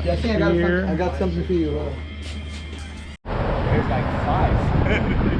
Yeah, I think I got something for you. There's like 5.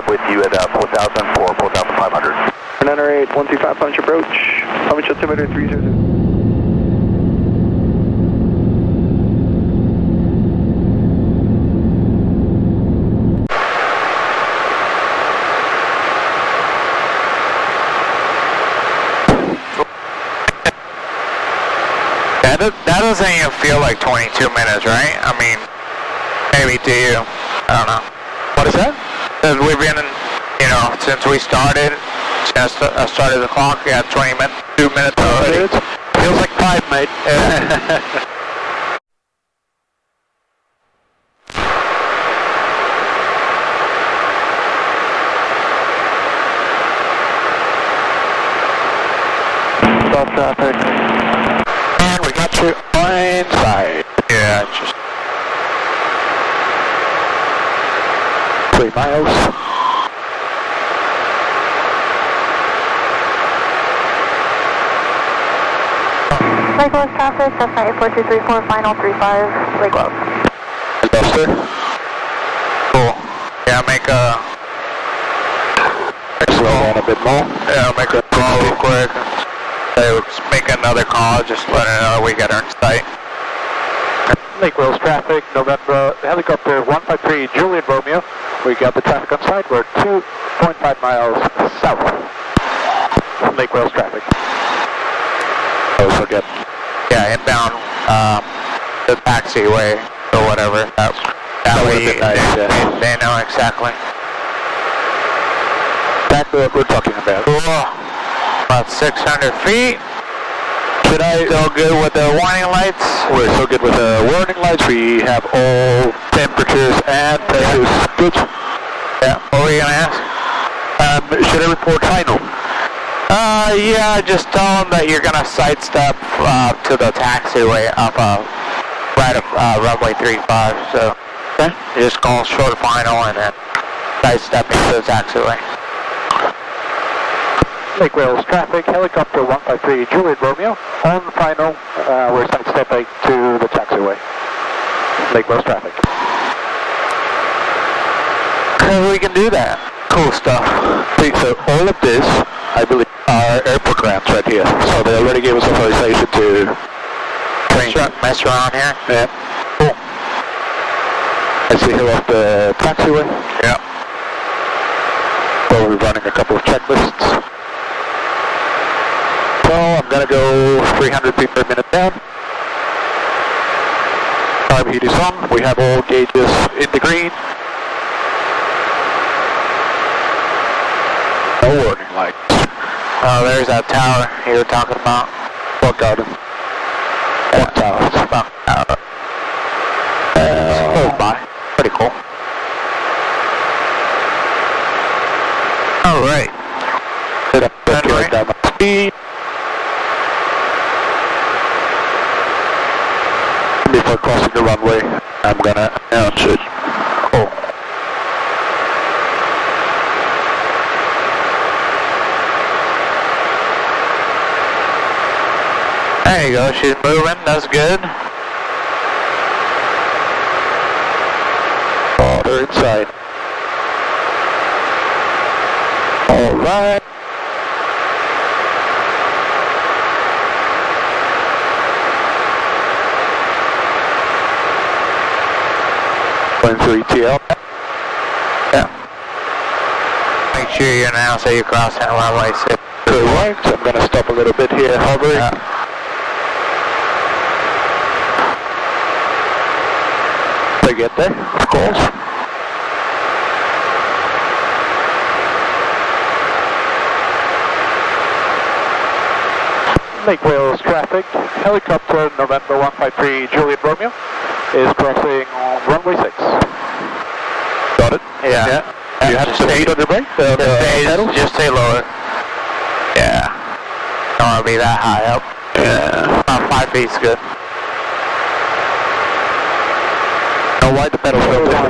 With you at 4,004, 4,500. 908, 125, punch approach. Punch altimeter 300. That doesn't even feel like 22 minutes, right? I mean, maybe to you. I don't know. What is that? We've been, you know, since we started, since I started the clock, we had 2 minutes already. Feels like 5, mate. Stop traffic. And we got you inside. Yeah, just 3 miles. Lake Wells traffic, Cessna 84234, final 35, Lake Wells. Buster. cool. Yeah, make a... Slow down a bit more. Yeah, make a call real quick. Just make another call, just let her know we got her in sight. Lake Wells traffic, November, helicopter 153, Julian Romeo. We got the traffic on site. We're 2.5 miles south from Lake Wells traffic. Oh, forget. Yeah, inbound the taxiway or whatever. That way nice, they know exactly. Exactly what we're talking about. About 600 feet. Should I... Still good with the warning lights? We're so good with the warning lights. We have all temperatures and pressures good. Yeah, what were you going to ask? Should I report final? Yeah, just tell them that you're going to sidestep to the taxiway up right of runway 35. So Okay. you just call short final and then sidestepping to the taxiway. Lake Wells traffic, helicopter 153, Julian Romeo. On final, we're sidestepping to the taxiway. Lake Wells traffic. We can do that. Cool stuff. See, so all of this, I believe, are airport ramps right here. So they already gave us authorization to Mess around here? Yeah. Cool. I see here off the taxiway. Yeah. So we're running a couple of checklists. stall. I'm gonna go 300 feet per minute down. Carb heat is on. We have all gauges in the green. No warning lights. Oh, there's that tower you were talking about. What garden? What tower? Stock tower. Close by. Pretty cool. Alright. Turn right down my speed. Before crossing the runway, I'm gonna announce it. Cool. There you go, she's moving, that's good. Water inside. Alright. Going through ETL. Yeah. Make sure you announce that you're crossing runway 6. Correct. I'm gonna stop a little bit here, hovering. Yeah. To get there, of course. Lake Wales traffic, helicopter November 153 Juliet Romeo is crossing on runway 6. Got it? Yeah. You have to stay on the brake? Just stay lower. Yeah. Don't want to be that high up. Yeah. About 5 feet's good. Now why the pedal still there?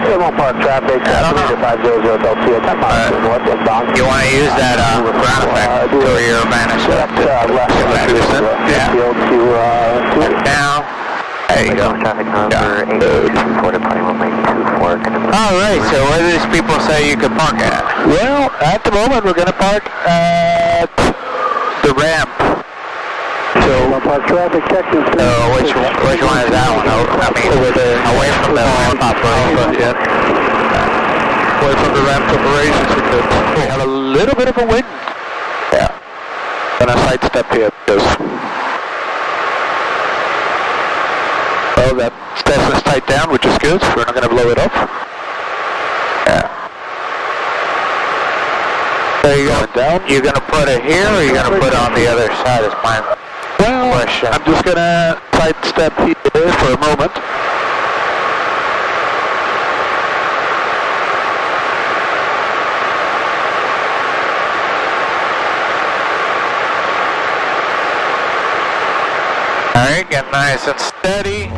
Avon Park traffic, 3500 Delta, 10 miles north inbound. You want to use that ground effect to your advantage. Left Yeah. field to Now. There you go. Traffic number 824 departing runway 24. Alright, so where do these people say you can park at? Well, at the moment we're gonna park at the ramp. So Park traffic, Texas. So which one is that one? I mean, over there, away from the ramp operation. Yeah. Away from the ramp operations because we have a little bit of a wind. Yeah. Gonna sidestep here because well, that Tesla's tight down, which is good. We're not gonna blow it up. Yeah. There you go. Going down. You're gonna put it here, or you're gonna put it on the other side? Is my question. I'm just gonna sidestep here for a moment. All right, get nice and steady.